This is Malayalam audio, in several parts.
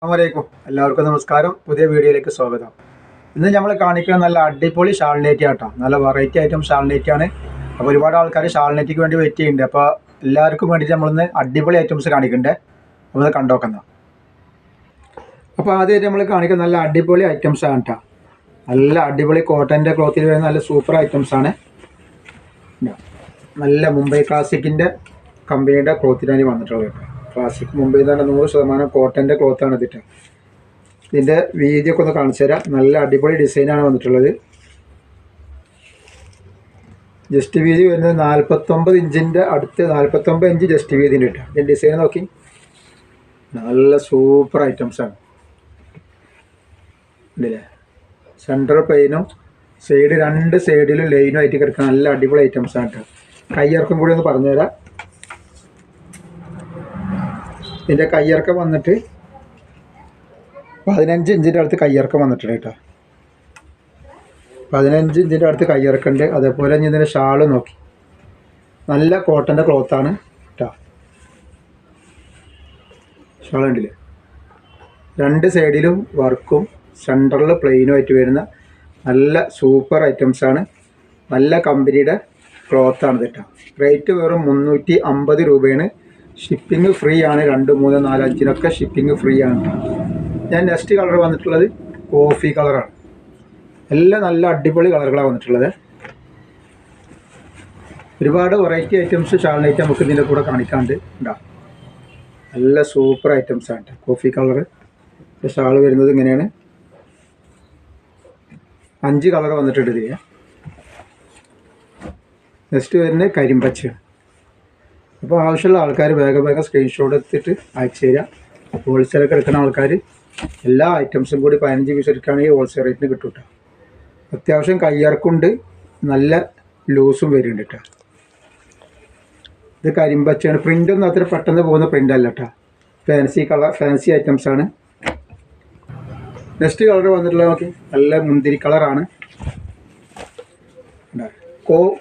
അസ്സലാമലൈക്കും എല്ലാവർക്കും നമസ്കാരം. പുതിയ വീഡിയോയിലേക്ക് സ്വാഗതം. ഇന്ന് നമ്മൾ കാണിക്കുന്ന നല്ല അടിപൊളി ഷാൾനേറ്റി ആട്ടോ. നല്ല വെറൈറ്റി ഐറ്റം ഷാൾനേറ്റി ആണ്. അപ്പോൾ ഒരുപാട് ആൾക്കാർ ഷാൾനേറ്റിക്ക് വേണ്ടി വെയിറ്റ് ചെയ്യുന്നുണ്ട്. അപ്പോൾ എല്ലാവർക്കും വേണ്ടിയിട്ട് നമ്മളിന്ന് അടിപൊളി ഐറ്റംസ് കാണിക്കുന്നുണ്ട്. നമ്മൾ കണ്ടോക്കുന്ന. അപ്പോൾ ആദ്യമായിട്ട് നമ്മൾ കാണിക്കുന്ന നല്ല അടിപൊളി ഐറ്റംസ് ആണ് കേട്ടോ. നല്ല അടിപൊളി കോട്ടൻ്റെ ക്ലോത്തിൽ വരുന്ന നല്ല സൂപ്പർ ഐറ്റംസ് ആണ്. നല്ല മുംബൈ ക്ലാസിക്കിൻ്റെ കമ്പനിയുടെ ക്ലോത്തിലാണ് വന്നിട്ടുള്ളത് കേട്ടോ. ക്ലാസിക് മുംബൈ തന്നെ 100% കോട്ടൻ്റെ ക്ലോത്താണ് ഇതിട്ട്. ഇതിൻ്റെ വീതിയൊക്കെ ഒന്ന് കാണിച്ചു തരാം. നല്ല അടിപൊളി ഡിസൈനാണ് വന്നിട്ടുള്ളത്. ജസ്റ്റ് വീതി വരുന്നത് 49 ഇഞ്ചിൻ്റെ അടുത്ത് 49 ഇഞ്ച് ജസ്റ്റ് വീതിൻ്റെ ഇട്ടാണ്. ഇതിൻ്റെ ഡിസൈൻ നോക്കി. നല്ല സൂപ്പർ ഐറ്റംസാണ്. ഉണ്ടല്ലേ, സെൻട്രൽ പ്ലെയിനും രണ്ട് സൈഡിലും ലൈനും ആയിട്ട് കിടക്കുന്ന നല്ല അടിപൊളി ഐറ്റംസാണ് കേട്ടോ. കയ്യിറക്കം കൂടി ഒന്ന് പറഞ്ഞുതരാം. ഇതിൻ്റെ കയ്യിറക്കം വന്നിട്ട് 15 ഇഞ്ചിൻ്റെ അടുത്ത് കയ്യിറക്കം വന്നിട്ടുണ്ട് കേട്ടോ. 15 ഇഞ്ചിൻ്റെ അടുത്ത് കയ്യിറക്കുന്നുണ്ട്. അതേപോലെ ഇതിൻ്റെ ഷാള് നോക്കി. നല്ല കോട്ടൻ്റെ ക്ലോത്താണ് കേട്ടോ. ഷാൾ ഉണ്ടല്ലേ, രണ്ട് സൈഡിലും വർക്കും സെൻറ്ററിൽ പ്ലെയിനും ആയിട്ട് വരുന്ന നല്ല സൂപ്പർ ഐറ്റംസാണ്. നല്ല കമ്പനിയുടെ ക്ലോത്താണ് കേട്ടോ. റേറ്റ് വെറും 350 രൂപയാണ്. ഷിപ്പിംഗ് ഫ്രീ ആണ്. 2, 3, 4, 5 ഷിപ്പിംഗ് ഫ്രീ ആണ്. ഞാൻ നെക്സ്റ്റ് കളർ വന്നിട്ടുള്ളത് കോഫി കളറാണ്. എല്ലാം നല്ല അടിപൊളി കളറുകളാണ് വന്നിട്ടുള്ളത്. ഒരുപാട് വെറൈറ്റി ഐറ്റംസ് ഷാൾനേറ്റ് നമുക്ക് ഇതിൻ്റെ കൂടെ കാണിക്കാണ്ട് ഉണ്ടാവും. നല്ല സൂപ്പർ ഐറ്റംസാണ്. കോഫി കളറ് ഷാൾ വരുന്നത് ഇങ്ങനെയാണ്. 5 കളർ വന്നിട്ടുണ്ട് ഇതിൽ. നെക്സ്റ്റ് വരുന്നത് കരിമ്പച്ചയാണ്. അപ്പോൾ ആവശ്യമുള്ള ആൾക്കാർ വേഗം സ്ക്രീൻഷോട്ട് എടുത്തിട്ട് അയച്ചു തരിക. ഹോൾസെയിലൊക്കെ എടുക്കുന്ന ആൾക്കാർ എല്ലാ ഐറ്റംസും കൂടി 15 പീസ് എടുക്കുകയാണെങ്കിൽ ഹോൾസെയിൽ റേറ്റിന് കിട്ടും കേട്ടോ. അത്യാവശ്യം കയ്യിറക്കുണ്ട്, നല്ല ലൂസും വരുന്നുണ്ട് കേട്ടോ. ഇത് കരിമ്പച്ചയാണ്. പ്രിൻ്റൊന്നും അത്ര പെട്ടെന്ന് പോകുന്ന പ്രിൻ്റ് അല്ല കേട്ടോ. ഫാൻസി ഐറ്റംസാണ്. നെക്സ്റ്റ് കളർ വന്നിട്ടുള്ളത് നോക്കി. നല്ല മുന്തിരി കളറാണ്.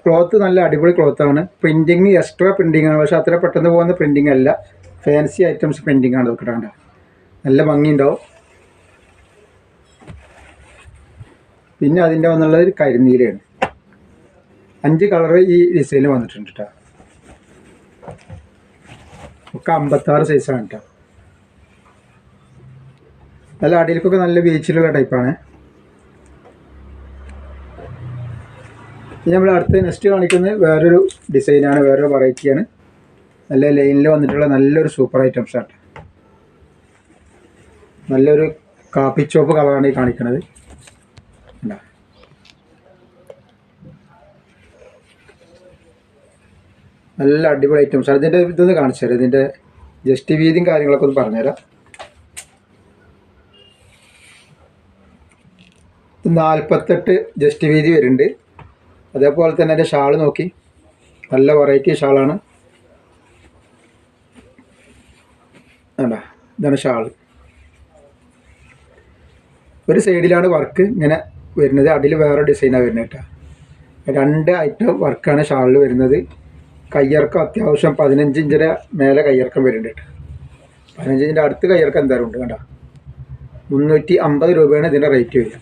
ക്ലോത്ത് നല്ല അടിപൊളി ക്ലോത്താണ്. പ്രിൻറ്റിങ് എക്സ്ട്രാ പ്രിൻറ്റിങ് ആണ്. പക്ഷേ അത്ര പെട്ടെന്ന് പോകുന്ന പ്രിൻറ്റിങ് അല്ല. ഫാൻസി ഐറ്റംസ് പ്രിൻറ്റിങ് ആണ് ഇതൊക്കെ. നല്ല ഭംഗിയുണ്ടാവും. പിന്നെ അതിൻ്റെ വന്നുള്ളത് ഒരു കരിനീലയാണ്. 5 കളർ ഈ ഡിസൈനിൽ വന്നിട്ടുണ്ട് കേട്ടോ. ഒക്കെ 56 സൈസാണ് കേട്ടോ. നല്ല അടിയിലേക്കൊക്കെ നല്ല വീച്ചിലുള്ള ടൈപ്പാണ്. ഇനി നമ്മൾ അടുത്ത് നെക്സ്റ്റ് കാണിക്കുന്നത് വേറൊരു ഡിസൈനാണ്, വേറൊരു വെറൈറ്റിയാണ്. നല്ല ലൈനിൽ വന്നിട്ടുള്ള നല്ലൊരു സൂപ്പർ ഐറ്റംസാണ്. നല്ലൊരു കാപ്പി ചോപ്പ് കളറാണ് ഈ കാണിക്കുന്നത്. നല്ല അടിപൊളി ഐറ്റംസാണ്. ഇതിൻ്റെ ഇതൊന്ന് കാണിച്ചു തരാം. ഇതിൻ്റെ ജസ്റ്റ് വീതിയും കാര്യങ്ങളൊക്കെ ഒന്ന് പറഞ്ഞുതരാം. 48 ജസ്റ്റ് വീതി വരുന്നുണ്ട്. അതേപോലെ തന്നെ എൻ്റെ ഷാൾ നോക്കി. നല്ല വെറൈറ്റി ഷാളാണ്. അതാ, ഇതാണ് ഷാൾ. ഒരു സൈഡിലാണ് വർക്ക് ഇങ്ങനെ വരുന്നത്. അടിയിൽ വേറെ ഡിസൈനാണ് വരുന്നത് കേട്ടോ. 2 ഐറ്റം വർക്കാണ് ഷാളിൽ വരുന്നത്. കയ്യിറക്കം അത്യാവശ്യം 15 ഇഞ്ചിൻ്റെ മേലെ കയ്യിറക്കം വരുന്നുണ്ട് കേട്ടോ. 15 ഇഞ്ചിൻ്റെ അടുത്ത് കയ്യിറക്കം എന്തായാലും ഉണ്ട് കേട്ടോ. 350 രൂപയാണ് ഇതിൻ്റെ റേറ്റ് വരിക.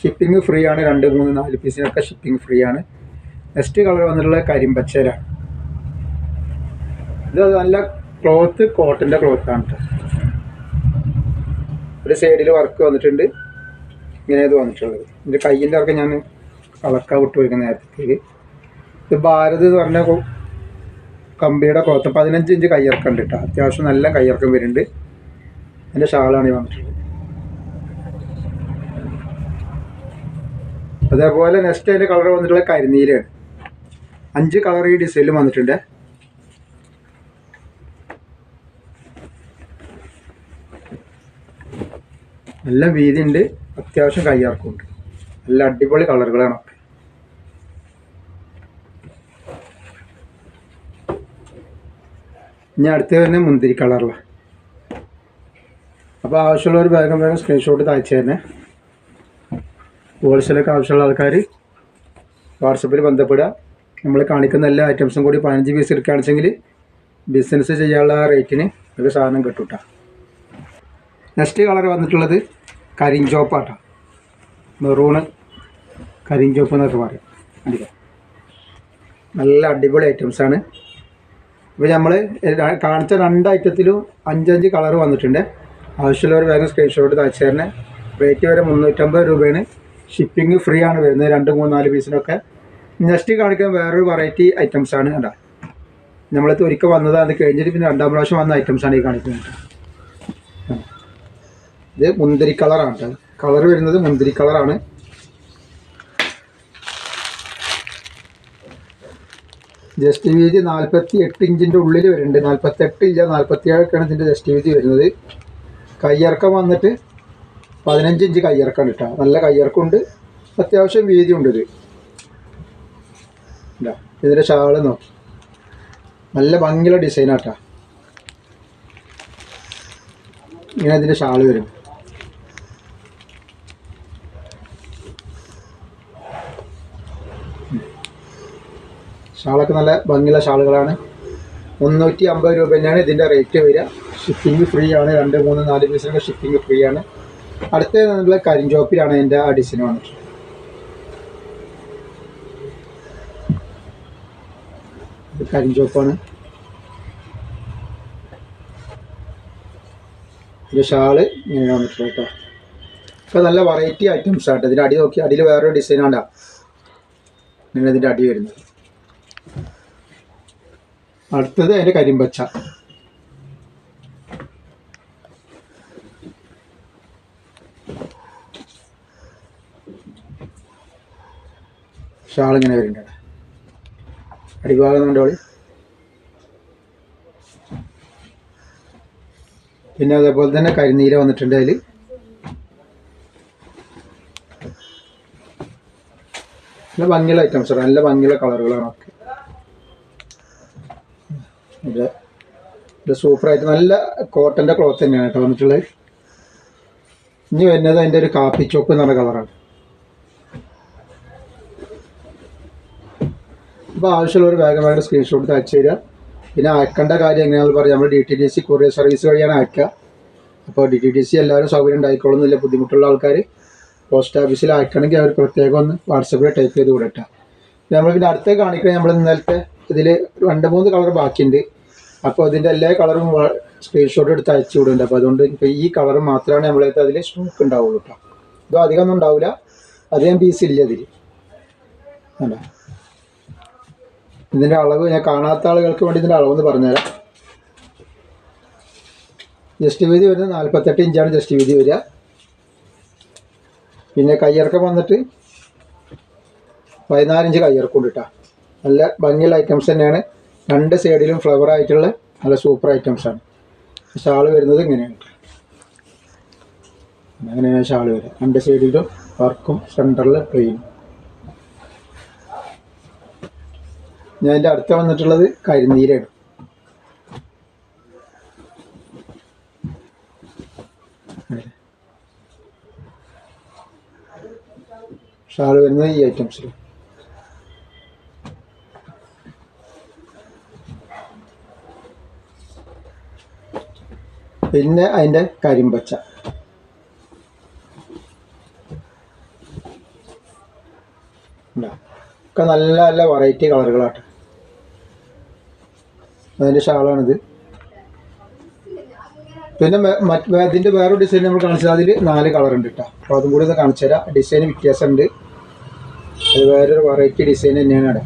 ഷിപ്പിംഗ് ഫ്രീ ആണ്. 2, 3, 4 പീസിനൊക്കെ ഷിപ്പിംഗ് ഫ്രീ ആണ്. നെക്സ്റ്റ് കളർ വന്നിട്ടുള്ള കരിമ്പച്ചയിലാണ്. ഇത് നല്ല ക്ലോത്ത് കോട്ടൻ്റെ ക്ലോത്താണ് കേട്ടോ. ഒരു സൈഡിൽ വർക്ക് വന്നിട്ടുണ്ട്. ഇങ്ങനെ ഇത് വന്നിട്ടുള്ളത്. ഇതിൻ്റെ കയ്യിൻ്റെ ഇറക്കം ഞാൻ കളർക്കാൻ വിട്ട് വയ്ക്കുന്ന നേരത്തേക്ക്. ഇത് ഭാരത് എന്ന് പറഞ്ഞ കമ്പിയുടെ ക്ലോത്ത്. 15 ഇഞ്ച് കയ്യിറക്കം ഉണ്ട് കേട്ടോ. അത്യാവശ്യം നല്ല കയ്യിറക്കം വരുന്നുണ്ട്. അതിൻ്റെ ഷാളാണ് ഈ വന്നിട്ടുള്ളത്. അതേപോലെ നെക്സ്റ്റ് അതിൻ്റെ കളർ വന്നിട്ടുള്ള കരിനീലയാണ്. 5 കളർ ഈ ഡിസൈനിൽ വന്നിട്ടുണ്ട്. നല്ല വീതി ഉണ്ട്, അത്യാവശ്യം കയ്യിറക്കമുണ്ട്. നല്ല അടിപൊളി കളറുകളാണ്. ഇനി അടുത്ത് തന്നെ മുന്തിരി കളറിലാണ്. അപ്പോൾ ആവശ്യമുള്ളവർ വേഗം സ്ക്രീൻഷോട്ട് അയച്ചു തന്നെ. ഹോൾസെയിലൊക്കെ ആവശ്യമുള്ള ആൾക്കാർ വാട്സപ്പിൽ ബന്ധപ്പെടുക. നമ്മൾ കാണിക്കുന്ന എല്ലാ ഐറ്റംസും കൂടി 15 പീസ് എടുക്കുകയാണെന്നുവെച്ചെങ്കിൽ ബിസിനസ് ചെയ്യാനുള്ള റേറ്റിന് ഒരു സാധനം കിട്ടും കേട്ടോ. നെക്സ്റ്റ് കളർ വന്നിട്ടുള്ളത് കരിഞ്ചോപ്പാട്ടോ, മെറൂണ് കരിഞ്ചോപ്പ് എന്നൊക്കെ പറയും. അടിക്കുക നല്ല അടിപൊളി ഐറ്റംസാണ്. ഇപ്പോൾ നമ്മൾ കാണിച്ച 2 ഐറ്റത്തിലും 5 കളർ വന്നിട്ടുണ്ട്. ആവശ്യമുള്ളവർ വേഗം സ്ക്രീൻഷോട്ട് അയച്ചു തരണേ. റേറ്റ് വരെ 350 രൂപയാണ്. ഷിപ്പിംഗ് ഫ്രീ ആണ് വരുന്നത് 2, 3, 4 പീസിനൊക്കെ. നെക്സ്റ്റ് കാണിക്കാൻ വേറൊരു വെറൈറ്റി ഐറ്റംസാണ്. കേട്ടോ, നമ്മളത് ഒരിക്കൽ വന്നത് അത് കഴിഞ്ഞിട്ട് പിന്നെ 2ാം പ്രാവശ്യം വന്ന ഐറ്റംസാണ് ഈ കാണിക്കുന്നത്. ഇത് മുന്തിരി കളറാണ് കേട്ടോ. കളർ വരുന്നത് മുന്തിരി കളറാണ്. ജസ്റ്റ് വീതി 48 ഇഞ്ചിൻ്റെ ഉള്ളിൽ വരുന്നുണ്ട്. 48 ഇല്ല 47 ഇതിൻ്റെ ജസ്റ്റ് വീതി വരുന്നത്. കയ്യിറക്കം വന്നിട്ട് 15 ഇഞ്ച് കയ്യിറക്കാണ് കേട്ടോ. നല്ല കയ്യിറക്കമുണ്ട്, അത്യാവശ്യം വീതിയുണ്ട്. ഇല്ല, ഇതിൻ്റെ ഷാള് നോക്കി നല്ല ഭംഗിയുള്ള ഡിസൈനാട്ടോ. ഇങ്ങനെ ഇതിൻ്റെ ഷാള് വരും. ഷാളൊക്കെ നല്ല ഭംഗിയുള്ള ഷാളുകളാണ്. 350 രൂപ തന്നെയാണ് ഇതിൻ്റെ റേറ്റ് വരിക. ഷിപ്പിംഗ് ഫ്രീ ആണ്. 2, 3, 4 പീസിനൊക്കെ ഷിപ്പിംഗ് ഫ്രീ ആണ്. അടുത്ത നല്ല കരിഞ്ചോപ്പിലാണ് എൻ്റെ ആ ഡിസൈൻ വന്നിട്ട്. ഇത് കരിഞ്ചോപ്പാണ്. ഇത് ഷാള് ഇങ്ങനെ വന്നിട്ടുള്ളത് കേട്ടോ. ഒക്കെ നല്ല വെറൈറ്റി ഐറ്റംസ് ആട്ടോ. ഇതിൻ്റെ അടി നോക്കി, അടിയിൽ വേറൊരു ഡിസൈനാണ്ടാ ഇങ്ങനെ ഇതിൻ്റെ അടി വരുന്നത്. അടുത്തത് അതിൻ്റെ കരിമ്പച്ച. ഷാളിങ്ങനെ വരുന്നുണ്ട്. അടിഭാഗം കണ്ടോളി. പിന്നെ അതേപോലെ തന്നെ കരിനീല വന്നിട്ടുണ്ട്. അതിൽ നല്ല ഭംഗിയുള്ള ഐറ്റംസാണ്, നല്ല ഭംഗിയുള്ള കളറുകളാണ് ഒക്കെ. ഇത് സൂപ്പറായിട്ട് നല്ല കോട്ടൻ്റെ ക്ലോത്ത് തന്നെയാണ് കേട്ടോ വന്നിട്ടുള്ളത്. ഇനി വരുന്നത് അതിൻ്റെ ഒരു കാപ്പി ചോപ്പ് എന്ന് പറഞ്ഞ കളറാണ്. അപ്പോൾ ആവശ്യമുള്ളവർ വേഗം സ്ക്രീൻഷോട്ട് അയച്ചു തരിക. പിന്നെ അയക്കേണ്ട കാര്യം എങ്ങനെയാണെന്ന് പറയാം. നമ്മൾ DTDC കൊറിയർ സർവീസ് വഴിയാണ് അയക്കുക. അപ്പോൾ DTDC എല്ലാവരും സൗകര്യം ഉണ്ടായിക്കോളുന്നില്ല. ബുദ്ധിമുട്ടുള്ള ആൾക്കാർ പോസ്റ്റ് ഓഫീസിൽ അയക്കണമെങ്കിൽ അവർ പ്രത്യേകം ഒന്ന് വാട്സപ്പിൽ ടൈപ്പ് ചെയ്ത് വിടട്ടെ. നമ്മൾ പിന്നെ അടുത്ത കാണിക്കണേ, നമ്മൾ ഇന്നലത്തെ ഇതിൽ 2, 3 കളർ ബാക്കിയുണ്ട്. അപ്പോൾ അതിൻ്റെ എല്ലാ കളറും സ്ക്രീൻഷോട്ട് എടുത്ത് അയച്ചു വിടുന്നുണ്ട്. അപ്പോൾ അതുകൊണ്ട് ഇപ്പോൾ ഈ കളർ മാത്രമാണ് നമ്മളത് അതിൽ സ്റ്റോക്ക് ഉണ്ടാവുള്ളൂ കേട്ടോ. ഇതും അധികമൊന്നും ഉണ്ടാവില്ല, അധികം പീസ് ഇല്ല ഇതിൽ. അല്ല, ഇതിൻ്റെ അളവ് ഞാൻ കാണാത്ത ആളുകൾക്ക് വേണ്ടി ഇതിൻ്റെ അളവെന്ന് പറഞ്ഞുതരാം. ജസ്റ്റ് വീതി വരുന്നത് 48 ഇഞ്ചാണ് ജസ്റ്റ് വീതി വരിക. പിന്നെ കയ്യിറക്കം വന്നിട്ട് 14 ഇഞ്ച് കയ്യിറക്കം കേട്ടോ. നല്ല ഭംഗിയുള്ള ഐറ്റംസ് തന്നെയാണ്. 2 സൈഡിലും ഫ്ലവർ ആയിട്ടുള്ള നല്ല സൂപ്പർ ഐറ്റംസാണ്. ഷാള് വരുന്നത് ഇങ്ങനെയാണ്. അങ്ങനെയാണ് ഷാള് വരിക. 2 സൈഡിലും വർക്കും സെൻറ്ററിൽ പ്ലെയിനും. ഞാൻ എൻ്റെ അടുത്ത വന്നിട്ടുള്ളത് കരിനീലയാണ്. ഷാള് വരുന്നത് ഈ ഐറ്റംസിൽ. പിന്നെ അതിൻ്റെ കരിമ്പച്ച. ഒക്കെ നല്ല നല്ല വെറൈറ്റി കളറുകളാണ്. അതിൻ്റെ ഷാളാണിത്. പിന്നെ ഇതിൻ്റെ വേറൊരു ഡിസൈൻ നമ്മൾ കാണിച്ചത് അതിൽ 4 കളറുണ്ട് കേട്ടോ. അപ്പോൾ അതും കൂടി ഒന്ന് കാണിച്ചു തരാം. ഡിസൈൻ വ്യത്യാസമുണ്ട്. അത് വേറൊരു വെറൈറ്റി ഡിസൈൻ തന്നെയാണ് അവിടെ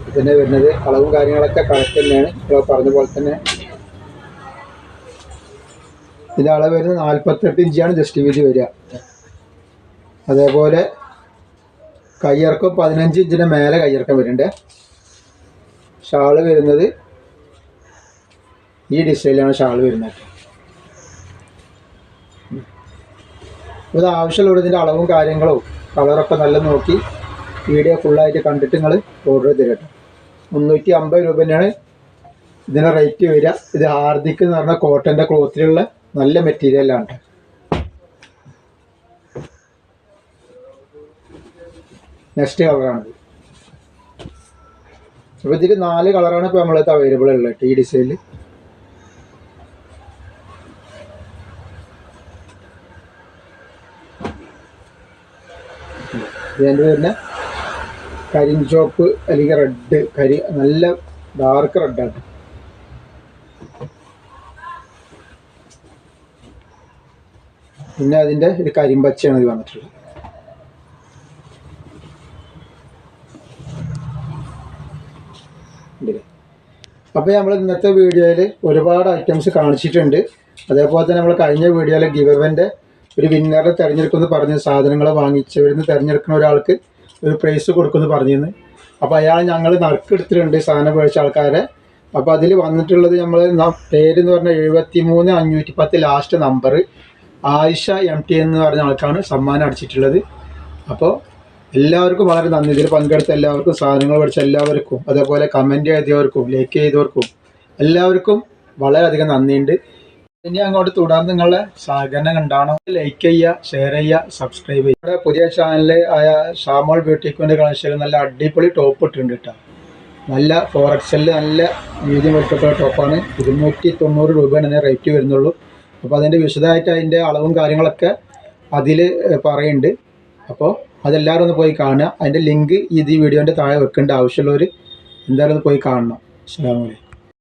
ഇതിൻ്റെ വരുന്നത്. അളവും കാര്യങ്ങളൊക്കെ കറക്റ്റ് തന്നെയാണ് ഇപ്പോൾ പറഞ്ഞ പോലെ തന്നെ. ഇതിൻ്റെ അളവ് വരുന്നത് 48 ഇഞ്ചാണ് ജസ്റ്റ് വീതി വരിക. അതേപോലെ കയ്യിറക്കം 15 ഇഞ്ചിൻ്റെ മേലെ കയ്യിറക്കം വരുന്നുണ്ട്. ഷാള് വരുന്നത് ഈ ഡിസൈനിലാണ് ഷാള് വരുന്നത്. ഇത് ആവശ്യമുള്ള ഇതിൻ്റെ അളവും കാര്യങ്ങളും കളറൊക്കെ നല്ല നോക്കി വീഡിയോ ഫുള്ളായിട്ട് കണ്ടിട്ട് നിങ്ങൾ ഓർഡർ ചെയ്തിരട്ടെ. 350 രൂപ തന്നെയാണ് ഇതിൻ്റെ റേറ്റ് വരിക. ഇത് ഹാർദിക് എന്ന് പറഞ്ഞ കോട്ടൻ്റെ ക്ലോത്തിലുള്ള നല്ല മെറ്റീരിയലാണ്. നെക്സ്റ്റ് കളറാണിത്. അപ്പോൾ ഇതിൽ 4 കളറാണ് ഇപ്പോൾ നമ്മളത് അവൈലബിൾ ഉള്ളത് ഈ ഡിസൈനിൽ. ഇതിൻ്റെ വരുന്ന കരിഞ്ചോപ്പ് അല്ലെങ്കിൽ റെഡ് നല്ല ഡാർക്ക് റെഡാണ്. പിന്നെ അതിൻ്റെ ഒരു കരിമ്പച്ചയാണ് ഇത് വന്നിട്ടുള്ളത്. അപ്പോൾ നമ്മൾ ഇന്നത്തെ വീഡിയോയിൽ ഒരുപാട് ഐറ്റംസ് കാണിച്ചിട്ടുണ്ട്. അതേപോലെ തന്നെ നമ്മൾ കഴിഞ്ഞ വീഡിയോയിൽ ഗിവവൻ്റെ ഒരു വിന്നറെ തിരഞ്ഞെടുക്കുമെന്ന് പറഞ്ഞ സാധനങ്ങൾ വാങ്ങിച്ചവരിന്ന് തിരഞ്ഞെടുക്കുന്ന ഒരാൾക്ക് ഒരു പ്രൈസ് കൊടുക്കുമെന്ന് പറഞ്ഞിരുന്നു. അപ്പോൾ അയാൾ ഞങ്ങൾ നറുക്കെടുത്തിട്ടുണ്ട് സാധനം മേടിച്ച ആൾക്കാരെ. അപ്പോൾ അതിൽ വന്നിട്ടുള്ളത് നമ്മൾ പേരെന്ന് പറഞ്ഞാൽ 73510 ലാസ്റ്റ് നമ്പർ ആയിഷ MT എന്ന് പറഞ്ഞ ആൾക്കാണ് സമ്മാനം അടിച്ചിട്ടുള്ളത്. അപ്പോൾ എല്ലാവർക്കും വളരെ നന്ദി. ഇതിൽ പങ്കെടുത്ത എല്ലാവർക്കും, സാധനങ്ങൾ പഠിച്ച എല്ലാവർക്കും, അതേപോലെ കമൻറ്റ് എഴുതിയവർക്കും ലൈക്ക് ചെയ്തവർക്കും എല്ലാവർക്കും വളരെയധികം നന്ദിയുണ്ട്. ഇനി അങ്ങോട്ട് തുടർന്ന് നിങ്ങളുടെ സഹകരണം ഉണ്ടാവണം. ലൈക്ക് ചെയ്യുക, ഷെയർ ചെയ്യുക, സബ്സ്ക്രൈബ് ചെയ്യുക. നമ്മുടെ പുതിയ ചാനൽ ആയ ഷാമോൾ ബ്യൂട്ടിക്കിൻ്റെ കളക്ഷൻ നല്ല അടിപൊളി ടോപ്പ് ഇട്ടിട്ടുണ്ട് കേട്ടോ. നല്ല 4XL നല്ല വീതി വെട്ടപ്പെട്ട ടോപ്പാണ്. 290 രൂപയാണ് റേറ്റ് വരുന്നുള്ളൂ. അപ്പോൾ അതിൻ്റെ വിശദമായിട്ട് അതിൻ്റെ അളവും കാര്യങ്ങളൊക്കെ അതിൽ പറയുന്നുണ്ട്. അപ്പോൾ അതെല്ലാവരും ഒന്ന് പോയി കാണുക. അതിൻ്റെ ലിങ്ക് ഈ വീഡിയോൻ്റെ താഴെ വെക്കേണ്ട ആവശ്യമുള്ളവർ എന്തായാലും ഒന്ന് പോയി കാണണം. അസ്സലാമു അലൈക്കും.